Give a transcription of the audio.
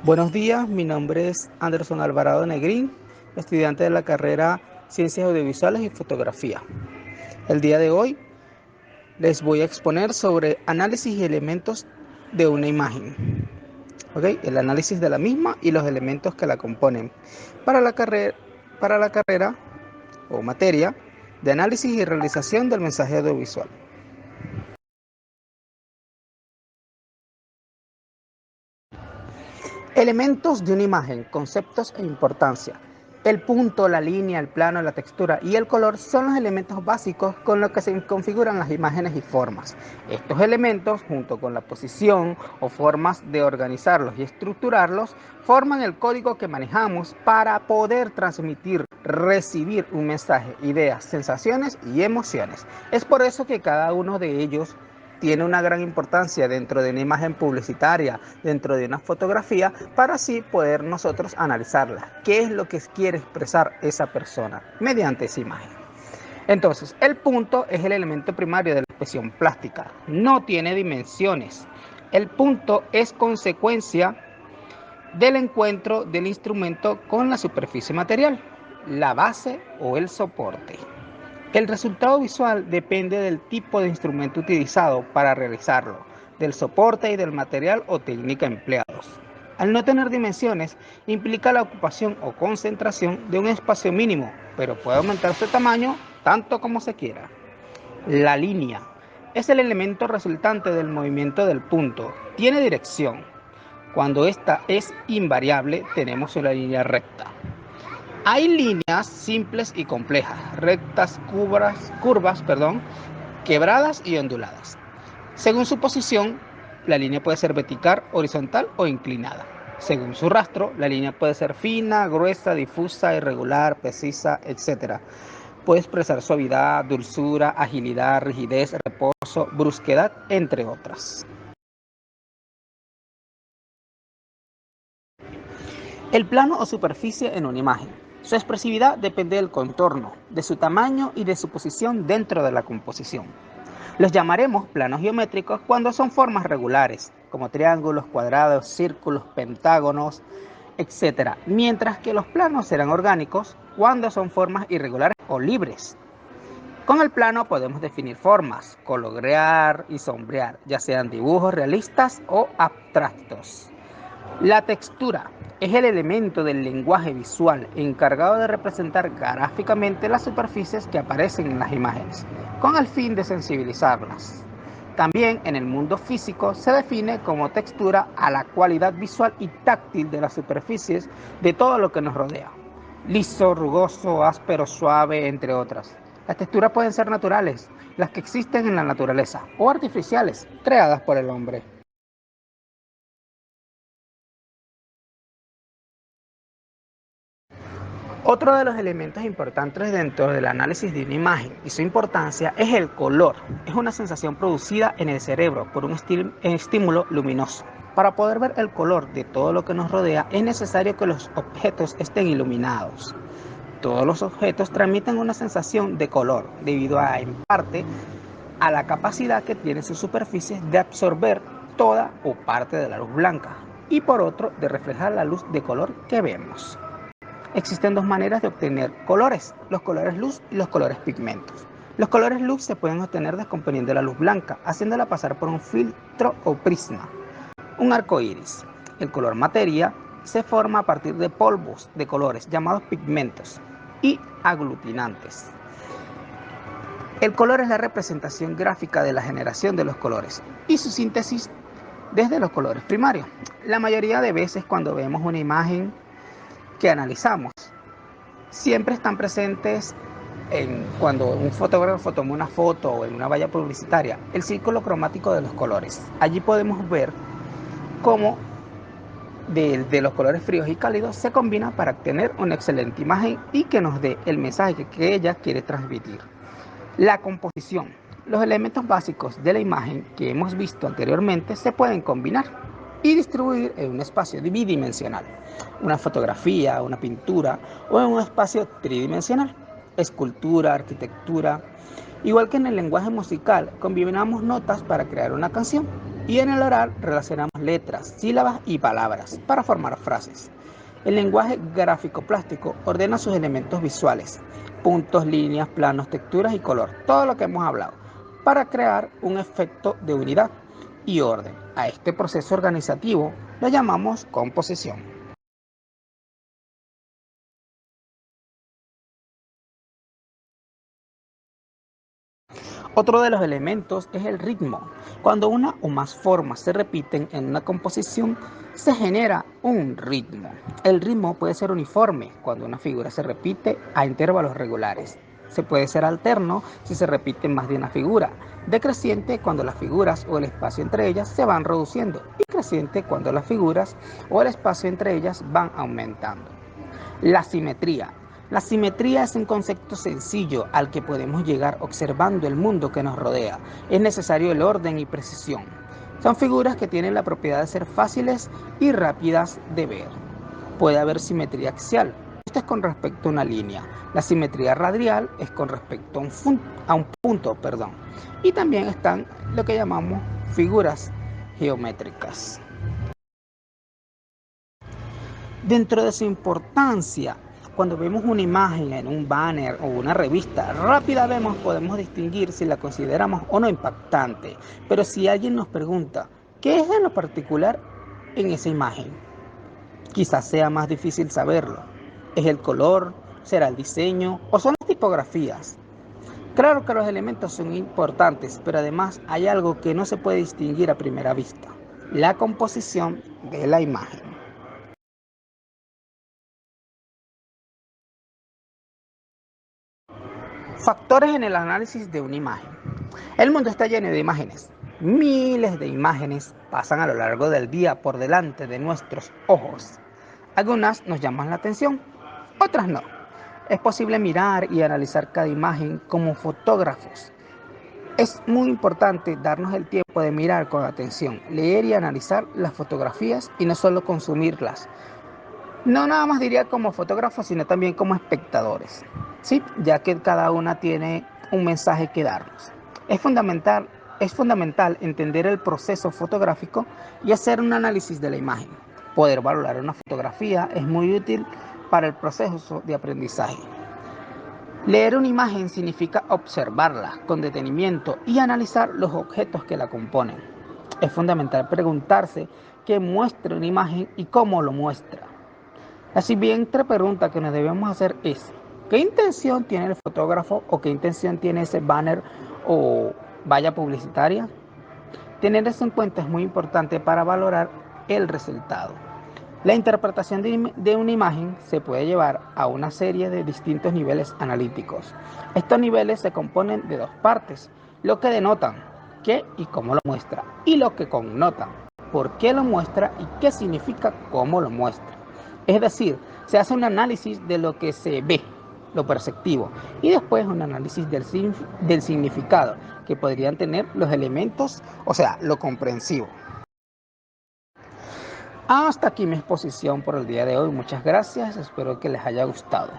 Buenos días, mi nombre es Anderson Alvarado Negrín, estudiante de la carrera Ciencias Audiovisuales y Fotografía. El día de hoy les voy a exponer sobre análisis y elementos de una imagen. El análisis de la misma y los elementos que la componen para la carrera o materia de análisis y realización del mensaje audiovisual. Elementos de una imagen, conceptos e importancia. El punto, la línea, el plano, la textura y el color son los elementos básicos con los que se configuran las imágenes y formas. Estos elementos, junto con la posición o formas de organizarlos y estructurarlos, forman el código que manejamos para poder transmitir, recibir un mensaje, ideas, sensaciones y emociones. Es por eso que cada uno de ellos tiene una gran importancia dentro de una imagen publicitaria, dentro de una fotografía, para así poder nosotros analizarla. ¿Qué es lo que quiere expresar esa persona mediante esa imagen? Entonces, el punto es el elemento primario de la expresión plástica. No tiene dimensiones. El punto es consecuencia del encuentro del instrumento con la superficie material, la base o el soporte. El resultado visual depende del tipo de instrumento utilizado para realizarlo, del soporte y del material o técnica empleados. Al no tener dimensiones, implica la ocupación o concentración de un espacio mínimo, pero puede aumentar su tamaño tanto como se quiera. La línea es el elemento resultante del movimiento del punto. Tiene dirección. Cuando esta es invariable, tenemos una línea recta. Hay líneas simples y complejas, rectas, curvas, quebradas y onduladas. Según su posición, la línea puede ser vertical, horizontal o inclinada. Según su rastro, la línea puede ser fina, gruesa, difusa, irregular, precisa, etc. Puede expresar suavidad, dulzura, agilidad, rigidez, reposo, brusquedad, entre otras. El plano o superficie en una imagen. Su expresividad depende del contorno, de su tamaño y de su posición dentro de la composición. Los llamaremos planos geométricos cuando son formas regulares, como triángulos, cuadrados, círculos, pentágonos, etc. Mientras que los planos serán orgánicos cuando son formas irregulares o libres. Con el plano podemos definir formas, colorear y sombrear, ya sean dibujos realistas o abstractos. La textura es el elemento del lenguaje visual encargado de representar gráficamente las superficies que aparecen en las imágenes, con el fin de sensibilizarlas. También en el mundo físico se define como textura a la cualidad visual y táctil de las superficies de todo lo que nos rodea. Liso, rugoso, áspero, suave, entre otras. Las texturas pueden ser naturales, las que existen en la naturaleza, o artificiales, creadas por el hombre. Otro de los elementos importantes dentro del análisis de una imagen y su importancia es el color. Es una sensación producida en el cerebro por un estímulo luminoso. Para poder ver el color de todo lo que nos rodea es necesario que los objetos estén iluminados. Todos los objetos transmiten una sensación de color debido a, en parte, a la capacidad que tienen sus superficies de absorber toda o parte de la luz blanca y por otro de reflejar la luz de color que vemos. Existen dos maneras de obtener colores, los colores luz y los colores pigmentos. Los colores luz se pueden obtener descomponiendo la luz blanca, haciéndola pasar por un filtro o prisma, un arco iris. El color materia se forma a partir de polvos de colores llamados pigmentos y aglutinantes. El color es la representación gráfica de la generación de los colores y su síntesis desde los colores primarios. La mayoría de veces cuando vemos una imagen que analizamos, siempre están presentes cuando un fotógrafo toma una foto o en una valla publicitaria, el círculo cromático de los colores. Allí podemos ver cómo de los colores fríos y cálidos se combina para obtener una excelente imagen y que nos dé el mensaje que ella quiere transmitir. La composición. Los elementos básicos de la imagen que hemos visto anteriormente se pueden combinar y distribuir en un espacio bidimensional, una fotografía, una pintura o en un espacio tridimensional, escultura, arquitectura. Igual que en el lenguaje musical, combinamos notas para crear una canción. y en el oral relacionamos letras, sílabas y palabras para formar frases. El lenguaje gráfico-plástico ordena sus elementos visuales, puntos, líneas, planos, texturas y color, todo lo que hemos hablado, para crear un efecto de unidad y orden. A este proceso organizativo lo llamamos composición. Otro de los elementos es el ritmo. Cuando una o más formas se repiten en una composición, se genera un ritmo. El ritmo puede ser uniforme cuando una figura se repite a intervalos regulares. Se puede ser alterno si se repite más de una figura, decreciente cuando las figuras o el espacio entre ellas se van reduciendo y creciente cuando las figuras o el espacio entre ellas van aumentando. La simetría. La simetría es un concepto sencillo al que podemos llegar observando el mundo que nos rodea. Es necesario el orden y precisión. Son figuras que tienen la propiedad de ser fáciles y rápidas de ver. Puede haber simetría axial. Esto es con respecto a una línea. La simetría radial es con respecto a un punto. Y también están lo que llamamos figuras geométricas. Dentro de su importancia, cuando vemos una imagen en un banner o una revista, rápidamente podemos distinguir si la consideramos o no impactante. Pero si alguien nos pregunta, ¿qué es en lo particular en esa imagen? Quizás sea más difícil saberlo. ¿Es el color? ¿Será el diseño? ¿O son las tipografías? Claro que los elementos son importantes, pero además hay algo que no se puede distinguir a primera vista: la composición de la imagen. Factores en el análisis de una imagen. El mundo está lleno de imágenes. Miles de imágenes pasan a lo largo del día por delante de nuestros ojos. Algunas nos llaman la atención, otras no. Es posible mirar y analizar cada imagen como fotógrafos. Es muy importante darnos el tiempo de mirar con atención, leer y analizar las fotografías y no solo consumirlas. No nada más diría como fotógrafos, sino también como espectadores, ¿sí? Ya que cada una tiene un mensaje que darnos. Es fundamental entender el proceso fotográfico y hacer un análisis de la imagen. Poder valorar una fotografía es muy útil para el proceso de aprendizaje. Leer una imagen significa observarla con detenimiento y analizar los objetos que la componen. Es fundamental preguntarse qué muestra una imagen y cómo lo muestra. La siguiente pregunta que nos debemos hacer es: ¿qué intención tiene el fotógrafo o qué intención tiene ese banner o valla publicitaria? Tener eso en cuenta es muy importante para valorar el resultado. La interpretación de una imagen se puede llevar a una serie de distintos niveles analíticos. Estos niveles se componen de dos partes: lo que denotan, qué y cómo lo muestra, y lo que connotan, por qué lo muestra y qué significa cómo lo muestra. Es decir, se hace un análisis de lo que se ve, lo perceptivo, y después un análisis del significado que podrían tener los elementos, o sea, lo comprensivo. Hasta aquí mi exposición por el día de hoy. Muchas gracias, espero que les haya gustado.